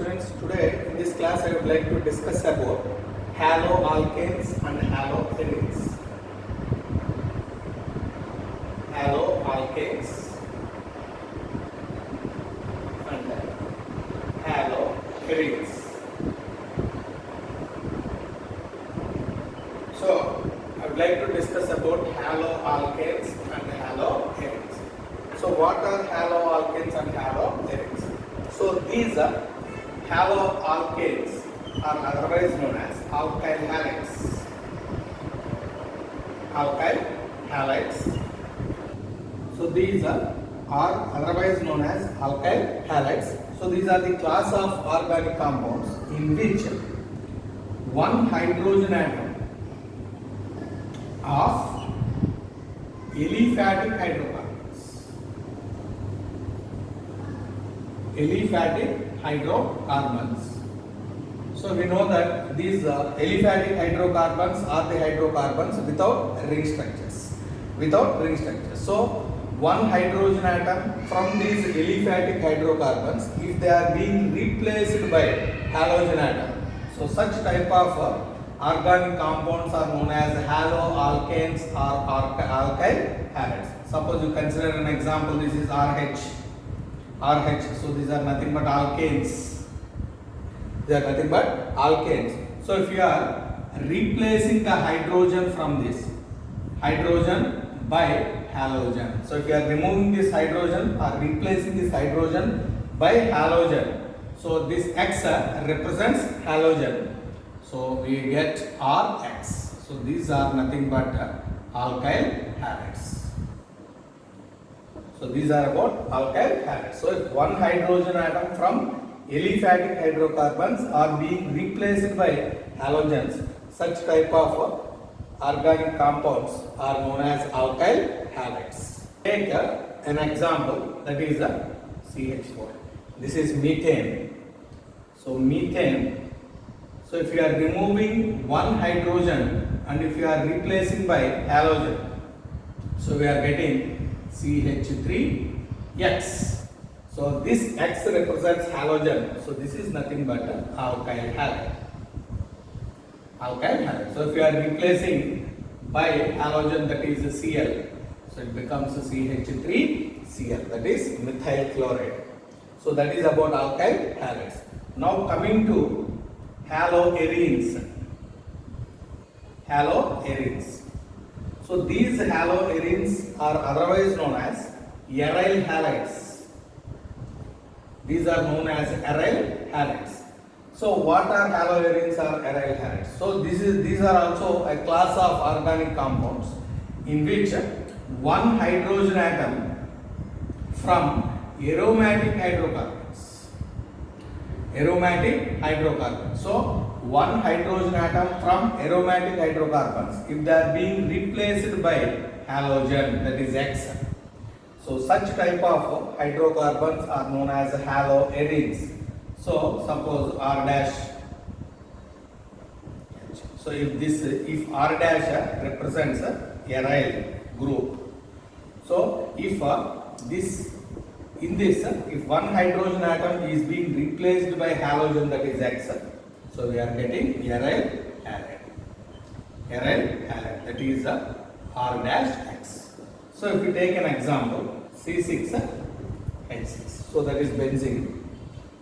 students, today in this class I would like to discuss about haloalkanes and haloarenes. Haloalkanes and haloarenes. So I would like to discuss about haloalkanes and haloarenes. So what are haloalkanes and haloarenes? So these are haloalkanes are otherwise known as alkyl halides. Alkyl halides. So these are otherwise known as alkyl halides. So these are the class of organic compounds in which one hydrogen atom of aliphatic hydrocarbons. Aliphatic hydrocarbons. So we know that these aliphatic hydrocarbons are the hydrocarbons without ring structures. Without ring structures. So one hydrogen atom from these aliphatic hydrocarbons, if they are being replaced by halogen atom, so such type of organic compounds are known as haloalkanes or alkyl halides. Suppose you consider an example, this is RH. So these are nothing but alkanes. They are nothing but alkanes. So if you are replacing the hydrogen from this hydrogen by halogen. So if you are removing this hydrogen or replacing this hydrogen by halogen, so this X represents halogen. So we get Rx. So these are nothing but alkyl halides. So these are about alkyl halides. So if one hydrogen atom from aliphatic hydrocarbons are being replaced by halogens, such type of organic compounds are known as alkyl halides. Take an example, that is CH4. This is methane. So methane. So if you are removing one hydrogen and if you are replacing by halogen, so we are getting CH3X. So this X represents halogen. So this is nothing but alkyl halide. Alkyl halide. So if you are replacing by halogen, that is Cl. So it becomes CH3Cl. That is methyl chloride. So that is about alkyl halides. Now coming to haloarenes. Haloarenes. So these haloarenes are otherwise known as aryl halides. These are known as aryl halides. So what are haloarenes or aryl halides? So these are also a class of organic compounds in which one hydrogen atom from aromatic hydrocarbons. Aromatic hydrocarbons. So one hydrogen atom from aromatic hydrocarbons, if they are being replaced by halogen, that is X. So such type of hydrocarbons are known as haloarenes. So suppose R dash. So if R dash represents aryl group. So if if one hydrogen atom is being replaced by halogen, that is X. So we are getting aryl halide. Aryl halide, that is R dash X. So if we take an example, C6H6. So that is benzene.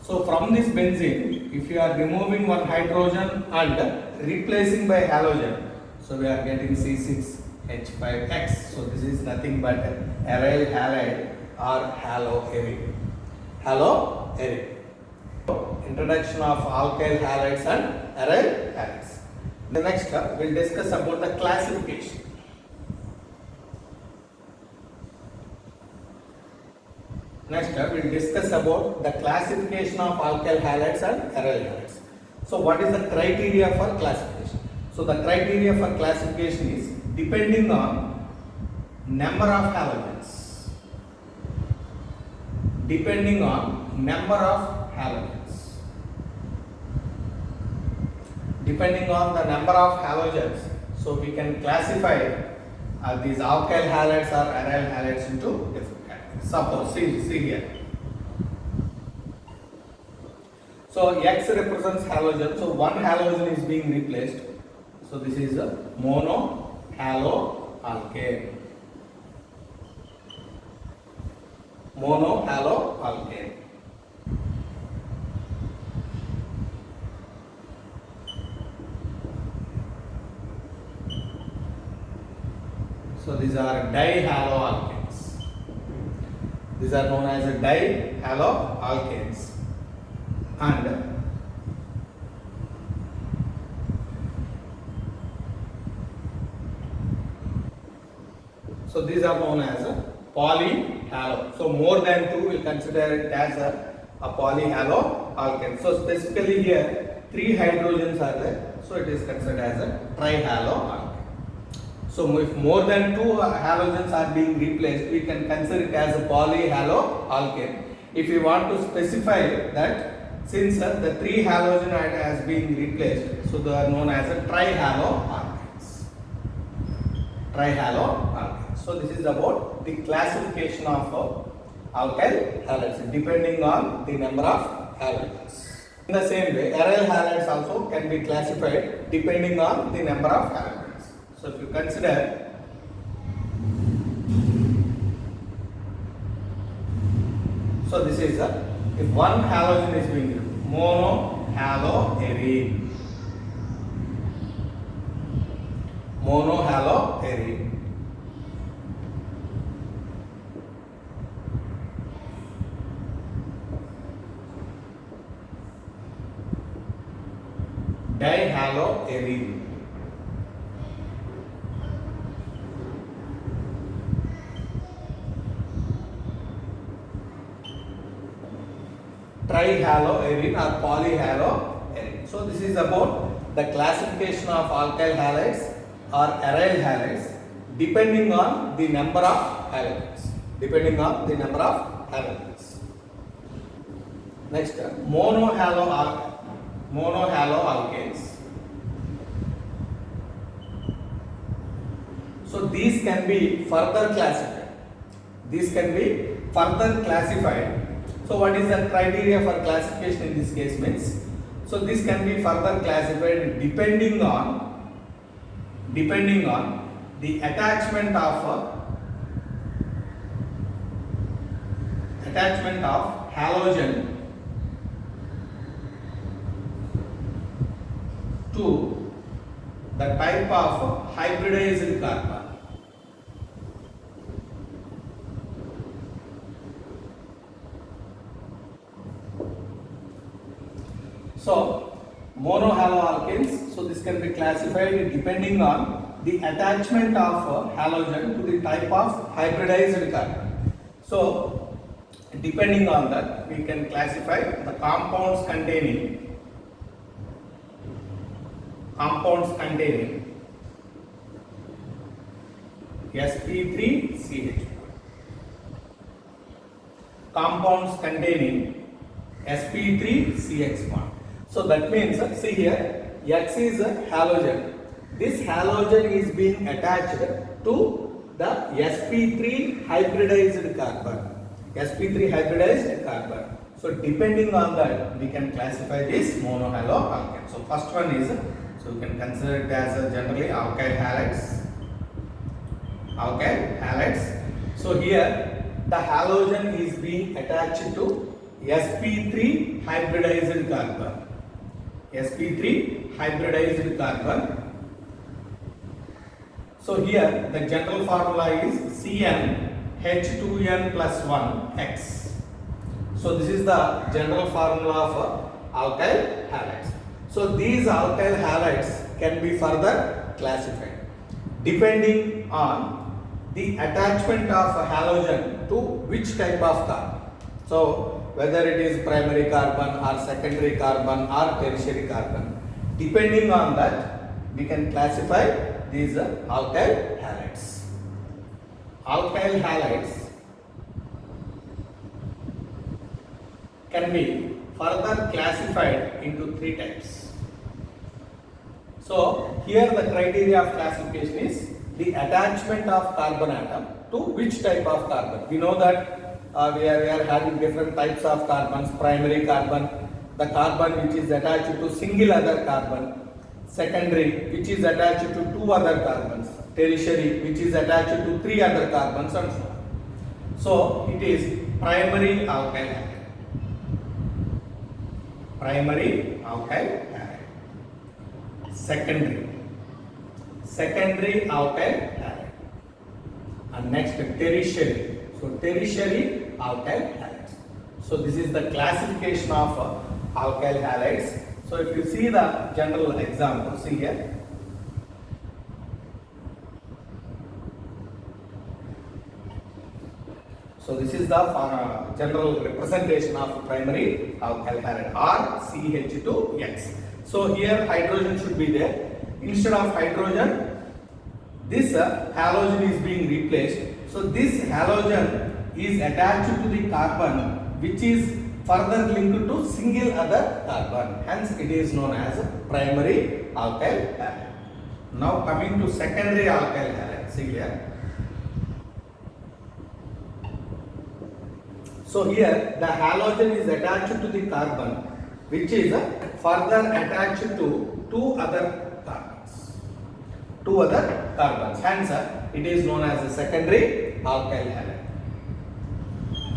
So from this benzene, if you are removing one hydrogen and replacing by halogen, so we are getting C6H5X. So this is nothing but aryl halide or haloarene. Haloarene. Introduction of alkyl halides and aryl halides. The next we will discuss about the classification. Next we will discuss about the classification of alkyl halides and aryl halides. So what is the criteria for classification? So the criteria for classification is depending on number of halogens. Depending on number of halogens. Depending on the number of halogens, so we can classify these alkyl halides or aryl halides into different categories. Suppose, see here. So X represents halogen. So one halogen is being replaced. So this is a monohaloalkane. Monohaloalkane. So these are dihaloalkanes. These are known as dihaloalkanes. And so these are known as polyhalo. So more than two we'll consider it as a polyhaloalkane. So specifically here 3 hydrogens are there. So it is considered as a trihaloalkane. So if more than 2 halogens are being replaced, we can consider it as a polyhaloalkane. If we want to specify that since the 3 halogen has been replaced, so they are known as a trihaloalkanes. Trihaloalkanes. So this is about the classification of alkyl halides depending on the number of halogens. In the same way, aryl halides also can be classified depending on the number of halogens. So if you consider so this is if one halogen is being used, monohaloarene. Monohaloarene. Dihaloarene. Trihaloarene or polyhaloarene. So this is about the classification of alkyl halides or aryl halides depending on the number of halogens. Depending on the number of halogens. Next, monohaloalkanes. So these can be further classified. These can be further classified. So what is the criteria for classification in this case means? So this can be further classified depending on the attachment of halogen to the type of hybridized carbon. So monohaloalkanes, so this can be classified depending on the attachment of halogen to the type of hybridized carbon. So depending on that, we can classify the compounds containing sp3ch. Compounds containing sp3ch bond. So that means, see here, X is a halogen. This halogen is being attached to the sp3 hybridized carbon. sp3 hybridized carbon. So depending on that, we can classify this monohaloalkane. So first one is, so we can consider it as generally alkyl halides. Alkyl halides. So here the halogen is being attached to sp3 hybridized carbon. sp3 hybridized carbon. So here the general formula is CnH2n plus 1x. So this is the general formula of alkyl halides. So these alkyl halides can be further classified depending on the attachment of halogen to which type of carbon. So whether it is primary carbon or secondary carbon or tertiary carbon, depending on that we can classify these alkyl halides. Alkyl halides can be further classified into 3 types. So here the criteria of classification is the attachment of carbon atom to which type of carbon. We know that we are having different types of carbons. Primary carbon, the carbon which is attached to single other carbon, secondary which is attached to two other carbons, tertiary which is attached to three other carbons, and so on. So it is primary alkyl halide. Primary alkyl halide. Secondary alkyl halide. And next tertiary. So tertiary alkyl halides. So this is the classification of alkyl halides. So if you see the general example, see here. So this is the general representation of primary alkyl halide, RCH2X. So here hydrogen should be there. Instead of hydrogen, this halogen is being replaced. So this halogen is attached to the carbon which is further linked to single other carbon. Hence it is known as primary alkyl halide. Now coming to secondary alkyl halide. See here. So here the halogen is attached to the carbon which is further attached to two other carbons. Hence it is known as a secondary alkyl halide.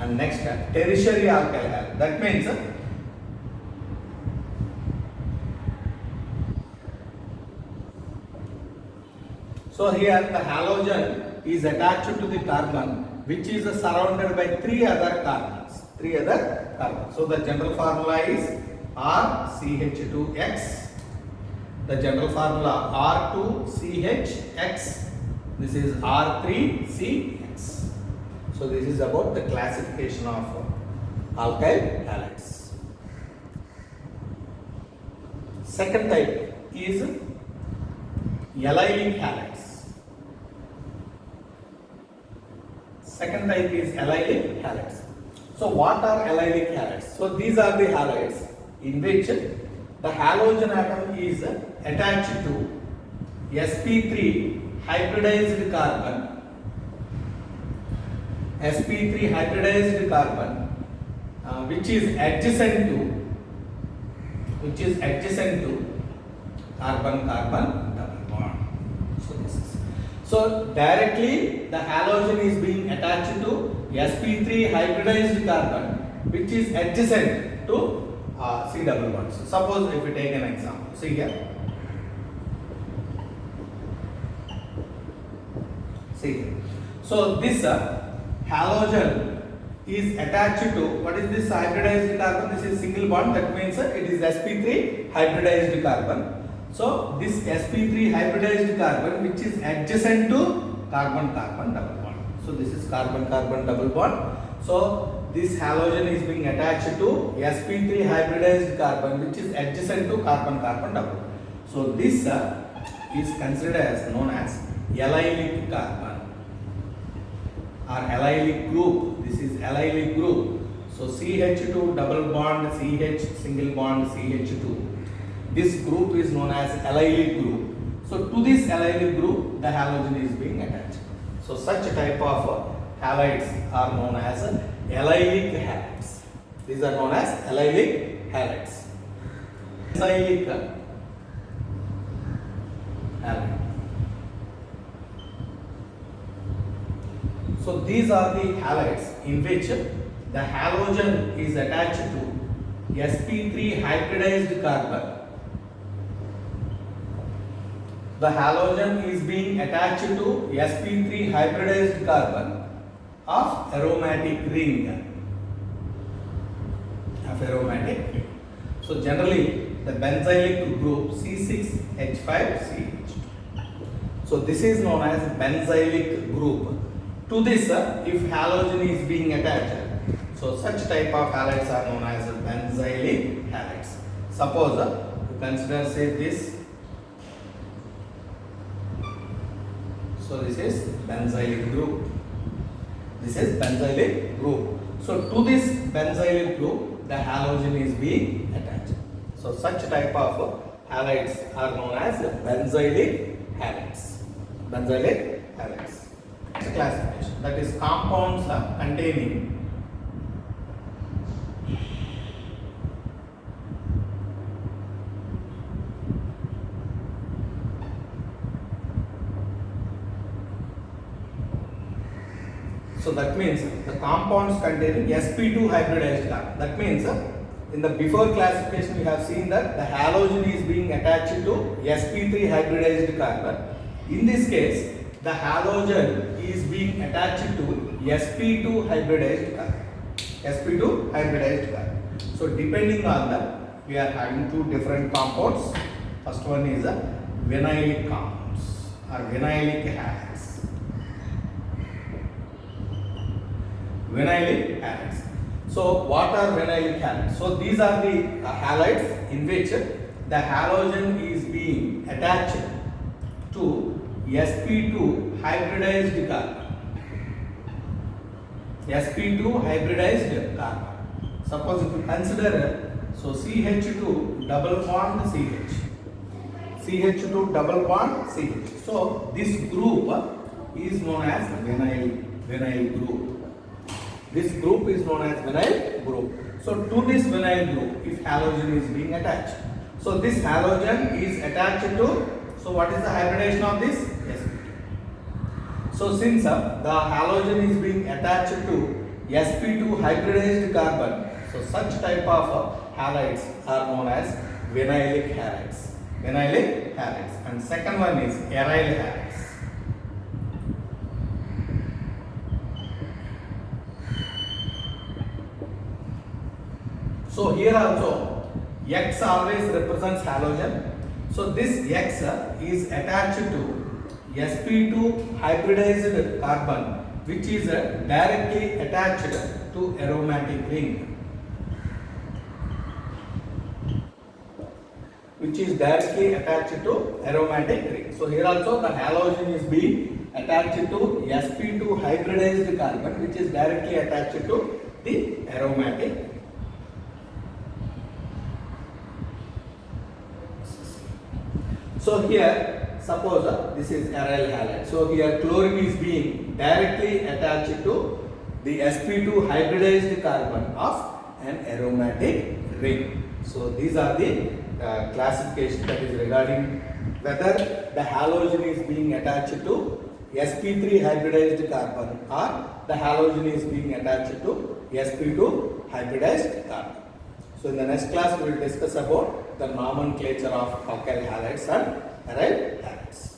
And next tertiary alkyl halide. That means so here the halogen is attached to the carbon which is surrounded by three other carbons. So the general formula is RCH2X. The general formula R2CHX. This is R3CX. So this is about the classification of alkyl halides. Second type is allylic halides. Second type is allylic halides. So what are allylic halides? So these are the halides in which the halogen atom is attached to sp3 hybridized carbon. sp3 hybridized carbon which is adjacent to carbon-carbon double bond. So directly the halogen is being attached to sp3 hybridized carbon which is adjacent to C double bond. So suppose if we take an example, see here. So this halogen is attached to, what is this hybridized carbon? This is single bond, that means it is sp3 hybridized carbon. So this sp3 hybridized carbon which is adjacent to carbon-carbon double bond. So this is carbon-carbon double bond. So this halogen is being attached to sp3 hybridized carbon which is adjacent to carbon-carbon double bond. So this is considered as known as allylic carbon or allylic group. This is allylic group. So CH2 double bond, CH single bond, CH2. This group is known as allylic group. So to this allylic group, the halogen is being attached. So such type of halides are known as allylic halides. These are known as allylic halides. Benzylic halide. So these are the halides in which the halogen is attached to sp3 hybridized carbon. The halogen is being attached to sp3 hybridized carbon of aromatic ring. So generally the benzylic group C6H5CH2. So this is known as benzylic group. To this, if halogen is being attached, so such type of halides are known as benzylic halides. Suppose you consider say this. So this is benzylic group. So to this benzylic group, the halogen is being attached. So such type of halides are known as benzylic halides. Classification, that is compounds containing So that means the compounds containing sp2 hybridized carbon. That means in the before classification we have seen that the halogen is being attached to sp3 hybridized carbon. In this case, the halogen is being attached to sp2 hybridized carbon. sp2 hybridized carbon. So depending on that, we are having two different compounds. First one is a vinylic compounds or vinylic halides. Vinylic halides. So what are vinylic halides? So these are the halides in which the halogen is being attached to sp2 hybridized carbon. sp2 hybridized carbon. Suppose if you consider CH2 double bond CH. CH2 double bond CH. So this group is known as vinyl group. This group is known as vinyl group. So to this vinyl group, if halogen is being attached, so this halogen is attached to, so what is the hybridization of this? sp2. So since the halogen is being attached to sp2 hybridized carbon, so such type of halides are known as vinylic halides. Vinylic halides. And second one is aryl halides. So here also X always represents halogen. So this X is attached to sp2 hybridized carbon, which is directly attached to aromatic ring. Which is directly attached to aromatic ring. So here also the halogen is being attached to sp2 hybridized carbon, which is directly attached to the aromatic ring. So here, suppose this is aryl halide. So here chlorine is being directly attached to the sp2 hybridized carbon of an aromatic ring. So these are the classification that is regarding whether the halogen is being attached to sp3 hybridized carbon or the halogen is being attached to sp2 hybridized carbon. So in the next class we will discuss about the nomenclature of alkyl halides and aryl halides.